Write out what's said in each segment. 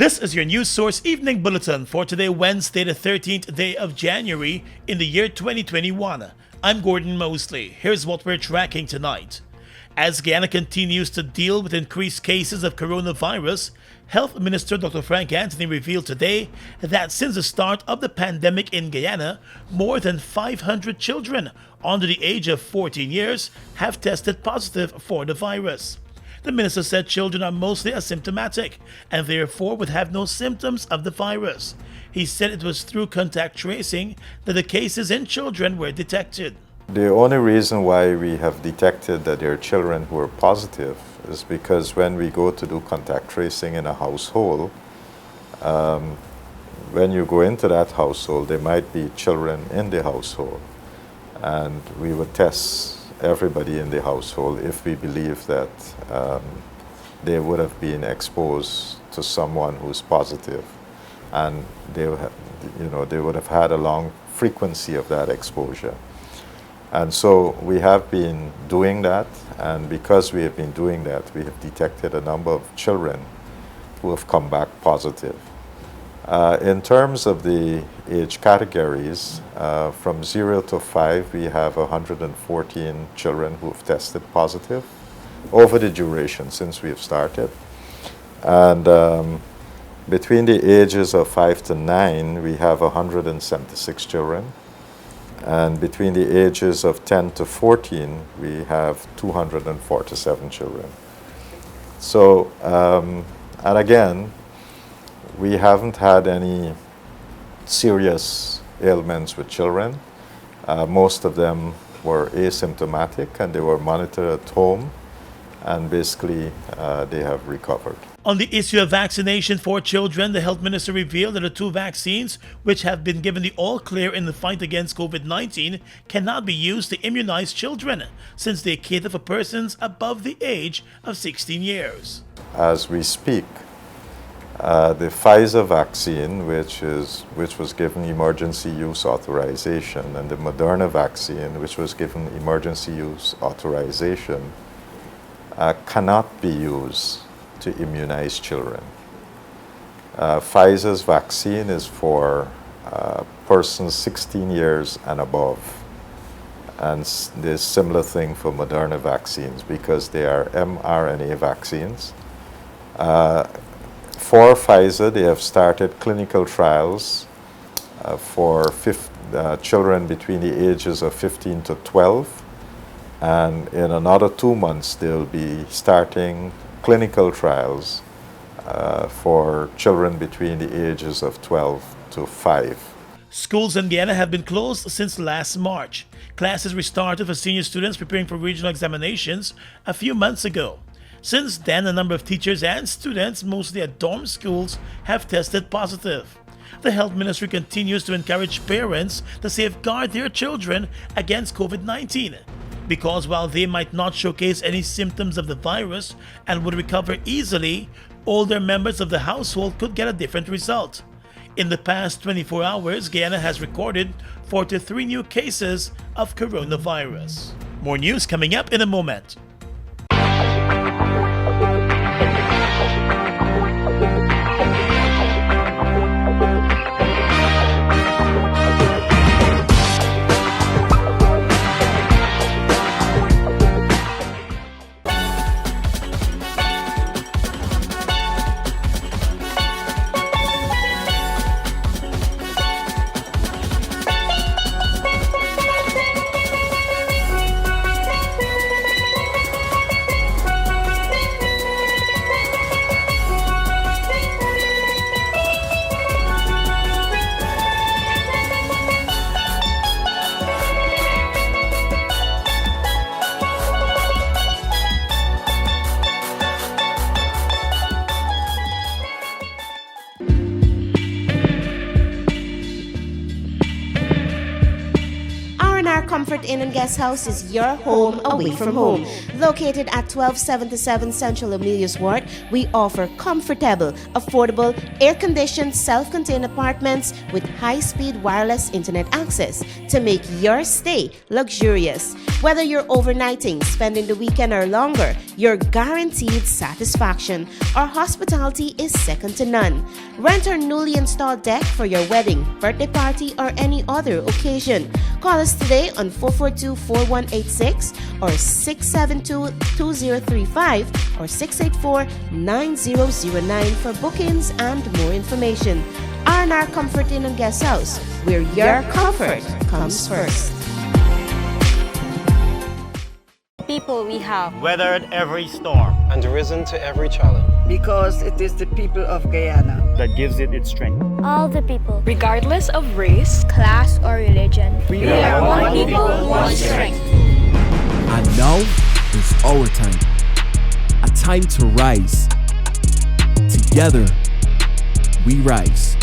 This is your News Source Evening Bulletin for today, Wednesday, the 13th day of January in the year 2021. I'm Gordon Mosley. Here's what we're tracking tonight. As Guyana continues to deal with increased cases of coronavirus, Health Minister Dr. Frank Anthony revealed today that since the start of the pandemic in Guyana, more than 500 children under the age of 14 years have tested positive for the virus. The minister said children are mostly asymptomatic and therefore would have no symptoms of the virus. He said it was through contact tracing that the cases in children were detected. The only reason why we have detected that there are children who are positive is because when we go to do contact tracing in a household, when you go into that household, there might be children in the household, and we would test everybody in the household if we believe that they would have been exposed to someone who's positive, and they would have had a long frequency of that exposure. And so we have been doing that, and because we have been doing that, we have detected a number of children who have come back positive. In terms of the age categories, from 0 to 5, we have 114 children who have tested positive over the duration since we have started. And between the ages of 5 to 9, we have 176 children. And between the ages of 10 to 14, we have 247 children. So, and again, we haven't had any serious ailments with children. Most of them were asymptomatic and they were monitored at home, and basically they have recovered. On the issue of vaccination for children, the health minister revealed that the 2 vaccines which have been given the all-clear in the fight against COVID-19 cannot be used to immunize children, since they cater for persons above the age of 16 years. As we speak, the Pfizer vaccine, which was given emergency use authorization, and the Moderna vaccine, which was given emergency use authorization, cannot be used to immunize children. Pfizer's vaccine is for persons 16 years and above. And there's similar thing for Moderna vaccines because they are mRNA vaccines. For Pfizer, they have started clinical trials for children between the ages of 15 to 12. And in another 2 months, they'll be starting clinical trials for children between the ages of 12 to 5. Schools in Guyana have been closed since last March. Classes restarted for senior students preparing for regional examinations a few months ago. Since then, a number of teachers and students, mostly at dorm schools, have tested positive. The health ministry continues to encourage parents to safeguard their children against COVID-19. Because while they might not showcase any symptoms of the virus and would recover easily, older members of the household could get a different result. In the past 24 hours, Guyana has recorded 43 new cases of coronavirus. More news coming up in a moment. Comfort Inn and Guest House is your home away from home. Located at 1277 Central Amelia's Ward, we offer comfortable, affordable, air-conditioned, self-contained apartments with high-speed wireless internet access to make your stay luxurious. Whether you're overnighting, spending the weekend or longer, you're guaranteed satisfaction. Our hospitality is second to none. Rent our newly installed deck for your wedding, birthday party, or any other occasion. Call us today on 442-4186 or 672-2035 or 684-9009 for bookings and more information. R&R Comfort Inn and Guest House, where your comfort comes first. People we have weathered every storm and risen to every challenge. Because it is the people of Guyana that gives it its strength. all the people, regardless of race, class, or religion. We are one people, one strength. And now is our time. A time to rise. Together, we rise.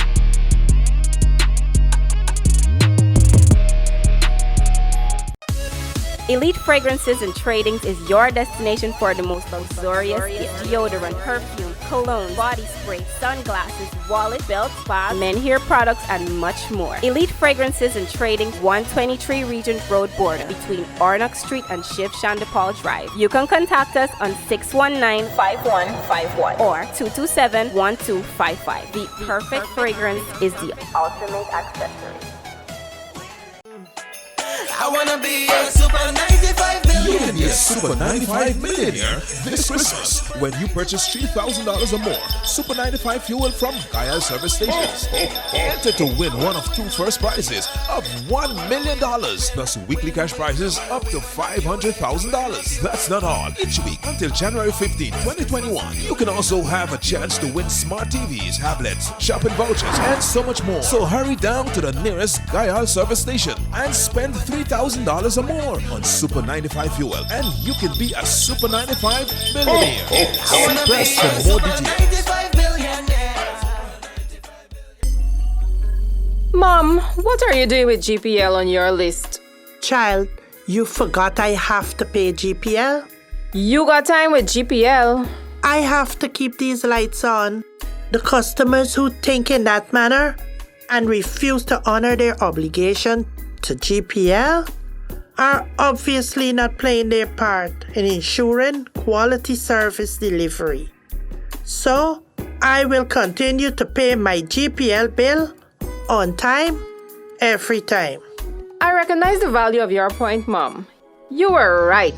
Elite Fragrances and Tradings is your destination for the most luxurious deodorant, perfume, cologne, body spray, sunglasses, wallet, belt, spa, men hair products, and much more. Elite Fragrances and Tradings, 123 Regent Road border between Ornock Street and Shiv Chandapal Drive. You can contact us on 619-5151 or 227-1255. The perfect fragrance is the ultimate accessory. I wanna be a Super 95 millionaire. You can be a Super 95 millionaire this Christmas when you purchase $3,000 or more Super 95 fuel from Guyana service stations. Enter to win one of two first prizes of $1 million plus weekly cash prizes up to $500,000. That's not all. Each week until January 15, 2021, you can also have a chance to win smart TVs, tablets, shopping vouchers, and so much more. So hurry down to the nearest Guyana service station and spend $3,000 or more on Super 95 fuel, and you can be a Super 95 millionaire. See press for more details. Mom, what are you doing with GPL on your list? Child, you forgot I have to pay GPL? You got time with GPL? I have to keep these lights on. The customers who think in that manner and refuse to honor their obligation to GPL are obviously not playing their part in ensuring quality service delivery. So, I will continue to pay my GPL bill on time, every time. I recognize the value of your point, Mom. You were right.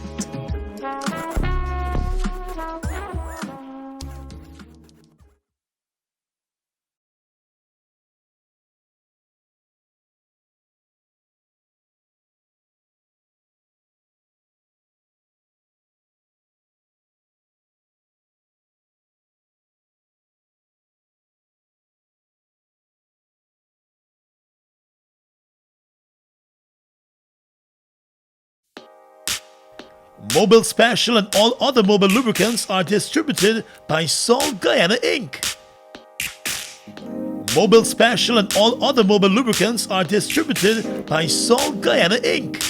Mobil Special and all other Mobil lubricants are distributed by Sol Guyana Inc. Mobil Special and all other Mobil lubricants are distributed by Sol Guyana Inc.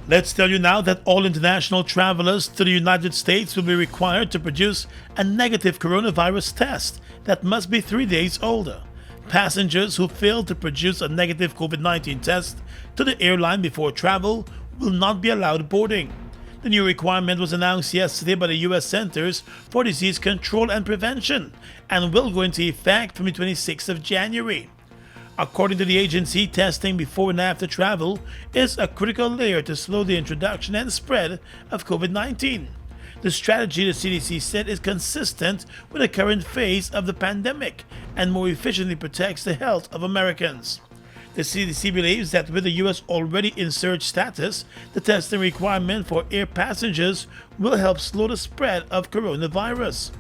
Let's tell you now that all international travelers to the United States will be required to produce a negative coronavirus test that must be 3 days older. Passengers who fail to produce a negative COVID-19 test to the airline before travel will not be allowed boarding. The new requirement was announced yesterday by the U.S. Centers for Disease Control and Prevention and will go into effect from the 26th of January. According to the agency, testing before and after travel is a critical layer to slow the introduction and spread of COVID-19. The strategy, the CDC said, is consistent with the current phase of the pandemic and more efficiently protects the health of Americans. The CDC believes that with the U.S. already in surge status, the testing requirement for air passengers will help slow the spread of coronavirus.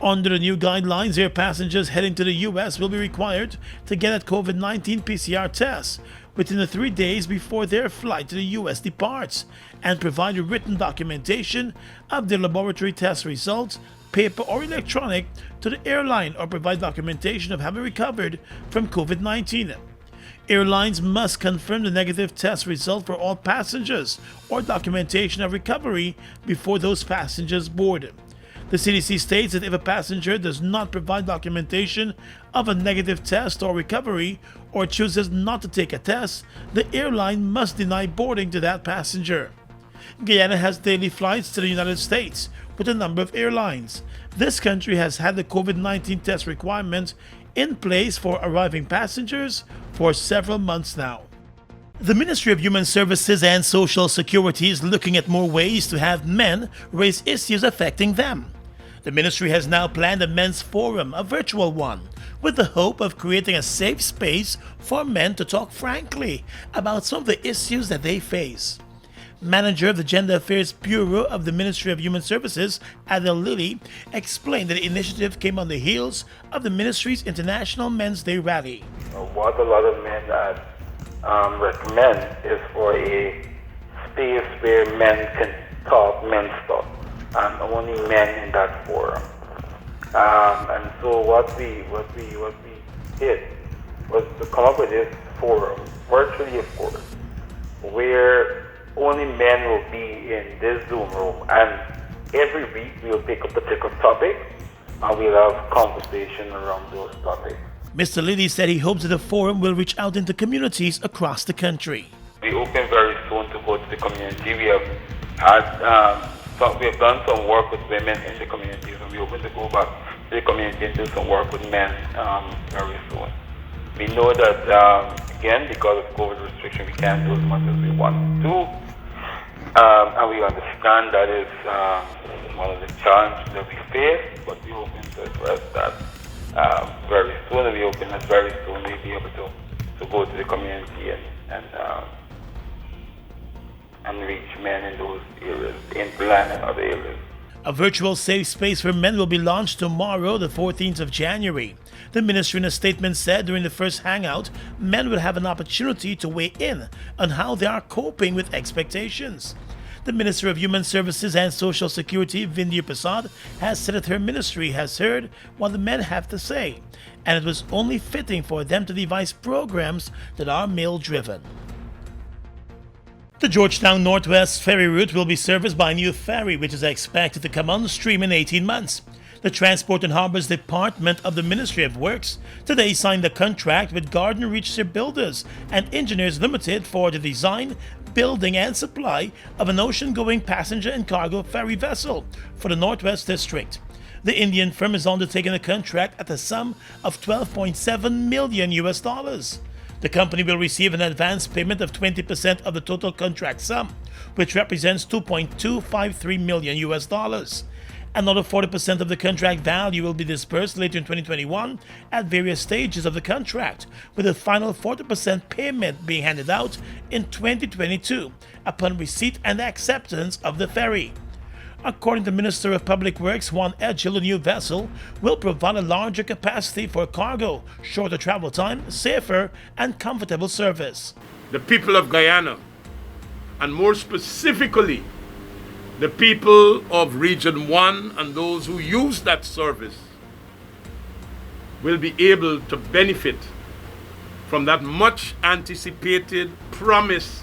Under the new guidelines, air passengers heading to the U.S. will be required to get a COVID-19 PCR test within the 3 days before their flight to the U.S. departs and provide a written documentation of their laboratory test results, paper or electronic, to the airline or provide documentation of having recovered from COVID-19. Airlines must confirm the negative test result for all passengers or documentation of recovery before those passengers board. The CDC states that if a passenger does not provide documentation of a negative test or recovery or chooses not to take a test, the airline must deny boarding to that passenger. Guyana has daily flights to the United States with a number of airlines. This country has had the COVID-19 test requirement in place for arriving passengers for several months now. The Ministry of Human Services and Social Security is looking at more ways to have men raise issues affecting them. The ministry has now planned a men's forum, a virtual one, with the hope of creating a safe space for men to talk frankly about some of the issues that they face. Manager of the Gender Affairs Bureau of the Ministry of Human Services, Adele Lilly, explained that the initiative came on the heels of the ministry's International Men's Day rally. What a lot of men recommend is for a space where men can talk men's stuff, and only men in that forum. And so what we did was to come up with this forum, virtually of course, where only men will be in this Zoom room, and every week we'll pick a particular topic and we'll have conversation around those topics. Mr. Lilly said he hopes that the forum will reach out into communities across the country. We open very soon to go to the community. We have done some work with women in the community, and we open to go back to the community and do some work with men very soon. We know that again, because of COVID restriction, we can't do as much as we want to. And we understand that is one of the challenges that we face, but we hope to address that very soon. And we hope that very soon we'll be able to go to the community and reach men in those areas, in Linden and other areas. A virtual safe space for men will be launched tomorrow, the 14th of January. The ministry in a statement said during the first hangout, men will have an opportunity to weigh in on how they are coping with expectations. The Minister of Human Services and Social Security, Vindhya Prasad, has said that her ministry has heard what the men have to say, and it was only fitting for them to devise programs that are male-driven. The Georgetown Northwest ferry route will be serviced by a new ferry, which is expected to come on stream in 18 months. The Transport and Harbors Department of the Ministry of Works today signed a contract with Garden Reach Shipbuilders and Engineers Limited for the design, building, and supply of an ocean-going passenger and cargo ferry vessel for the Northwest District. The Indian firm is undertaking a contract at a sum of $12.7 million. The company will receive an advance payment of 20% of the total contract sum, which represents $2.253 million. Another 40% of the contract value will be disbursed later in 2021 at various stages of the contract, with a final 40% payment being handed out in 2022 upon receipt and acceptance of the ferry. According to Minister of Public Works Juan Edgel, the new vessel will provide a larger capacity for cargo, shorter travel time, safer and comfortable service. The people of Guyana, and more specifically, the people of Region 1 and those who use that service, will be able to benefit from that much anticipated, promised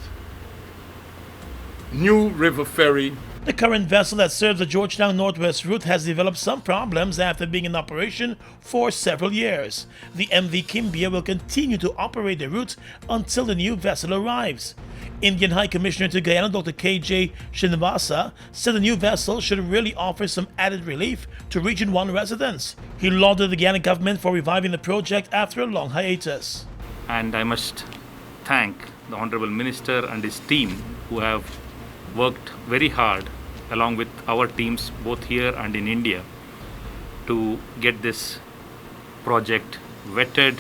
new river ferry. The current vessel that serves the Georgetown Northwest route has developed some problems after being in operation for several years. The MV Kimbia will continue to operate the route until the new vessel arrives. Indian High Commissioner to Guyana, Dr. K.J. Srinivasa, said the new vessel should really offer some added relief to Region 1 residents. He lauded the Guyana government for reviving the project after a long hiatus. And I must thank the Honorable Minister and his team who have worked very hard along with our teams both here and in India to get this project vetted,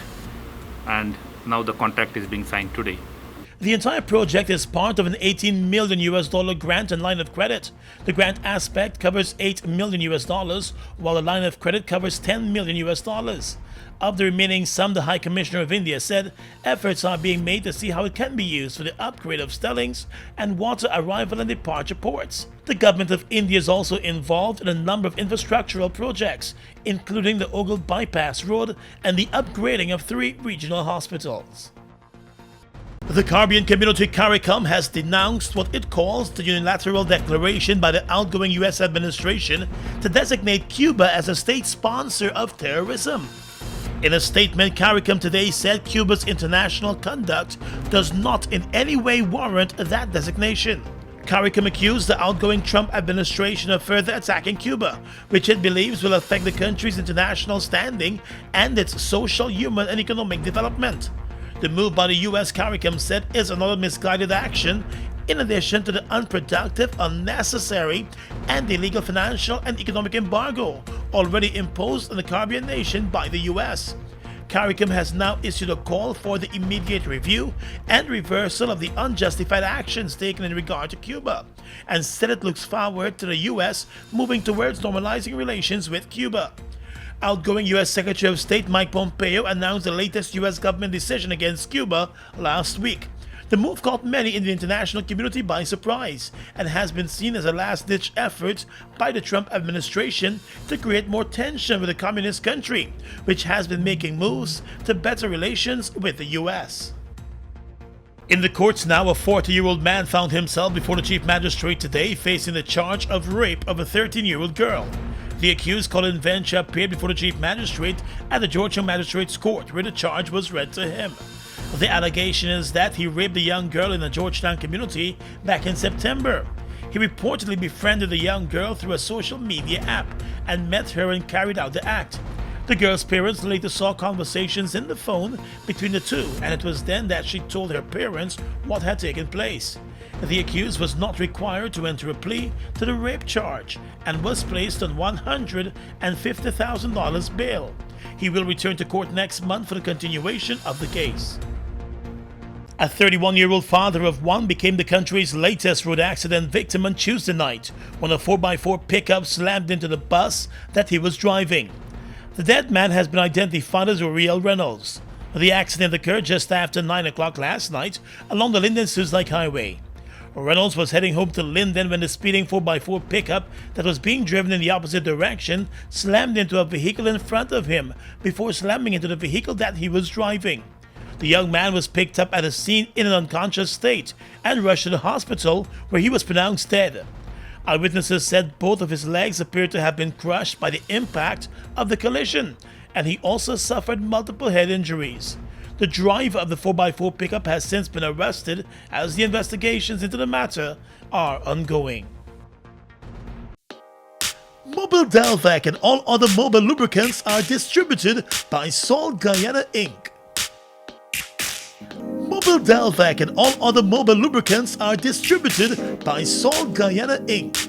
and now the contract is being signed today. The entire project is part of an $18 million grant and line of credit. The grant aspect covers $8 million, while the line of credit covers $10 million. Of the remaining sum, the High Commissioner of India said efforts are being made to see how it can be used for the upgrade of stellings and water arrival and departure ports. The government of India is also involved in a number of infrastructural projects, including the Ogle Bypass Road and the upgrading of 3 regional hospitals. The Caribbean community CARICOM has denounced what it calls the unilateral declaration by the outgoing U.S. administration to designate Cuba as a state sponsor of terrorism. In a statement, CARICOM today said Cuba's international conduct does not in any way warrant that designation. CARICOM accused the outgoing Trump administration of further attacking Cuba, which it believes will affect the country's international standing and its social, human, and economic development. The move by the U.S. CARICOM said is another misguided action in addition to the unproductive, unnecessary, and illegal financial and economic embargo already imposed on the Caribbean nation by the U.S. CARICOM has now issued a call for the immediate review and reversal of the unjustified actions taken in regard to Cuba, and said it looks forward to the U.S. moving towards normalizing relations with Cuba. Outgoing U.S. Secretary of State Mike Pompeo announced the latest U.S. government decision against Cuba last week. The move caught many in the international community by surprise and has been seen as a last-ditch effort by the Trump administration to create more tension with the communist country, which has been making moves to better relations with the U.S. In the courts now, a 40-year-old man found himself before the chief magistrate today facing the charge of rape of a 13-year-old girl. The accused, Colin Venture, appeared before the chief magistrate at the Georgetown Magistrates Court, where the charge was read to him. The allegation is that he raped a young girl in the Georgetown community back in September. He reportedly befriended the young girl through a social media app and met her and carried out the act. The girl's parents later saw conversations in the phone between the two, and it was then that she told her parents what had taken place. The accused was not required to enter a plea to the rape charge and was placed on $150,000 bail. He will return to court next month for the continuation of the case. A 31-year-old father of one became the country's latest road accident victim on Tuesday night when a 4x4 pickup slammed into the bus that he was driving. The dead man has been identified as Uriel Reynolds. The accident occurred just after 9 o'clock last night along the Linden Lake Highway. Reynolds was heading home to Linden when the speeding 4x4 pickup that was being driven in the opposite direction slammed into a vehicle in front of him before slamming into the vehicle that he was driving. The young man was picked up at the scene in an unconscious state and rushed to the hospital, where he was pronounced dead. Eyewitnesses said both of his legs appeared to have been crushed by the impact of the collision, and he also suffered multiple head injuries. The driver of the 4x4 pickup has since been arrested as the investigations into the matter are ongoing. Mobile Delvac and all other mobile lubricants are distributed by Salt Guyana Inc. Mobile Delvac and all other mobile lubricants are distributed by Salt Guyana Inc.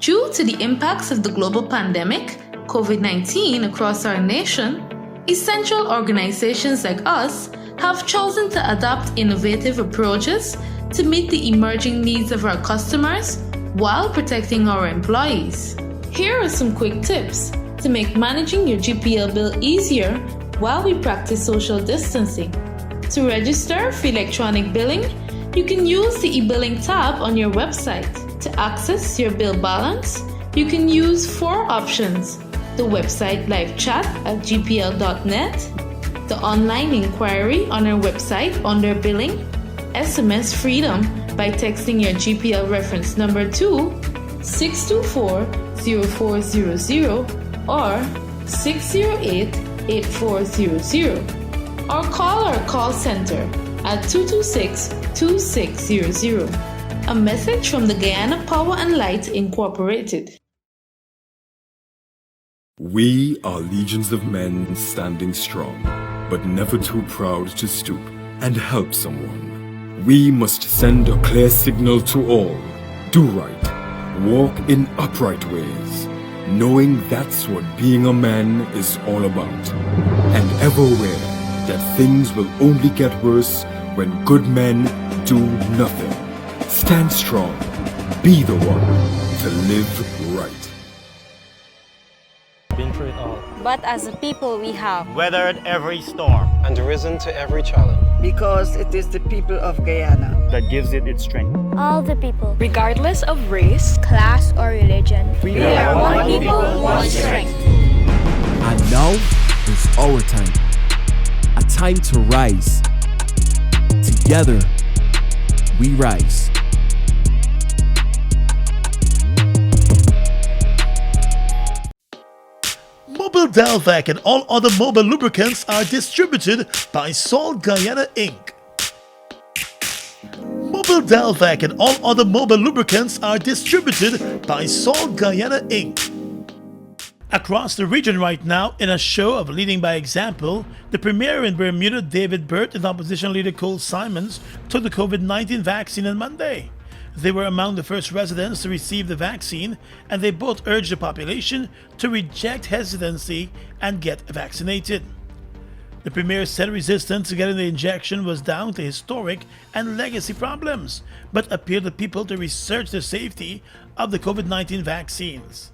Due to the impacts of the global pandemic, COVID-19 across our nation, essential organizations like us have chosen to adopt innovative approaches to meet the emerging needs of our customers while protecting our employees. Here are some quick tips to make managing your GPL bill easier while we practice social distancing. To register for electronic billing, you can use the e-billing tab on your website. To access your bill balance, you can use 4 options: the website live chat at gpl.net, the online inquiry on our website under billing, SMS Freedom by texting your GPL reference number to 624-0400 or 608-8400, or call our call center at 226-2600. A message from the Guyana Power and Light Incorporated. We are legions of men standing strong, but never too proud to stoop and help someone. We must send a clear signal to all: do right, walk in upright ways, knowing that's what being a man is all about, and ever aware that things will only get worse when good men do nothing. Stand strong, be the one to live right. Been through it all. But as a people, we have Weathered every storm. And risen to every challenge. Because it is the people of Guyana that gives it its strength. all the people, regardless of race, class, or religion. We are one people, one strength. And now is our time. A time to rise. Together, we rise. Mobil Delvac and all other mobile lubricants are distributed by Sol Guyana Inc. Mobil Delvac and all other mobile lubricants are distributed by Sol Guyana Inc. Across the region right now, in a show of leading by example, the Premier in Bermuda, David Burt, and opposition leader Cole Simons took the COVID-19 vaccine on Monday. They were among the first residents to receive the vaccine, and they both urged the population to reject hesitancy and get vaccinated. The Premier said resistance to getting the injection was down to historic and legacy problems, but appealed to people to research the safety of the COVID-19 vaccines.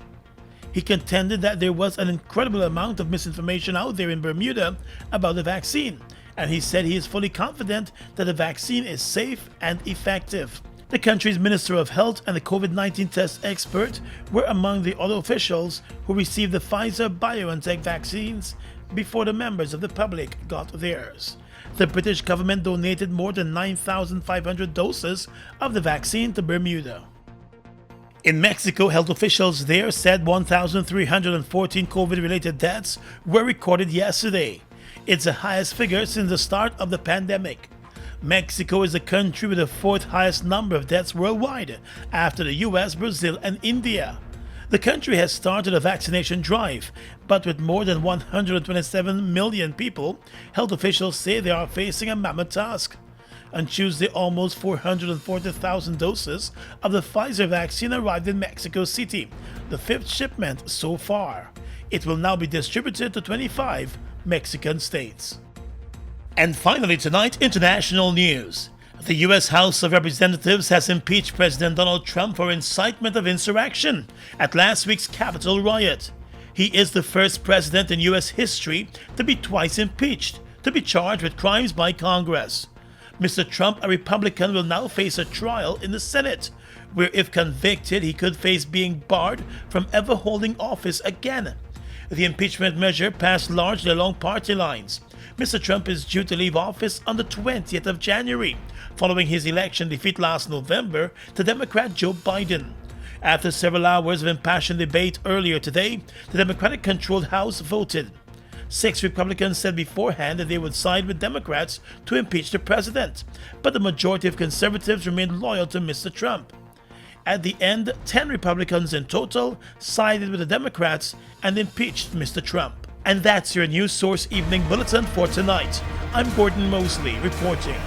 He contended that there was an incredible amount of misinformation out there in Bermuda about the vaccine, and he said he is fully confident that the vaccine is safe and effective. The country's Minister of Health and the COVID-19 test expert were among the other officials who received the Pfizer-BioNTech vaccines before the members of the public got theirs. The British government donated more than 9,500 doses of the vaccine to Bermuda. In Mexico, health officials there said 1,314 COVID-related deaths were recorded yesterday. It's the highest figure since the start of the pandemic. Mexico is the country with the 4th highest number of deaths worldwide, after the US, Brazil, and India. The country has started a vaccination drive, but with more than 127 million people, health officials say they are facing a mammoth task. On Tuesday, almost 440,000 doses of the Pfizer vaccine arrived in Mexico City, the 5th shipment so far. It will now be distributed to 25 Mexican states. And finally tonight, international news. The U.S. House of Representatives has impeached President Donald Trump for incitement of insurrection at last week's Capitol riot. He is the first president in U.S. history to be twice impeached, to be charged with crimes by Congress. Mr. Trump, a Republican, will now face a trial in the Senate, where if convicted, he could face being barred from ever holding office again. The impeachment measure passed largely along party lines. Mr. Trump is due to leave office on the 20th of January, following his election defeat last November to Democrat Joe Biden. After several hours of impassioned debate earlier today, the Democratic-controlled House voted. 6 Republicans said beforehand that they would side with Democrats to impeach the president, but the majority of conservatives remained loyal to Mr. Trump. At the end, 10 Republicans in total sided with the Democrats and impeached Mr. Trump. And that's your News Source Evening Bulletin for tonight. I'm Gordon Mosley reporting.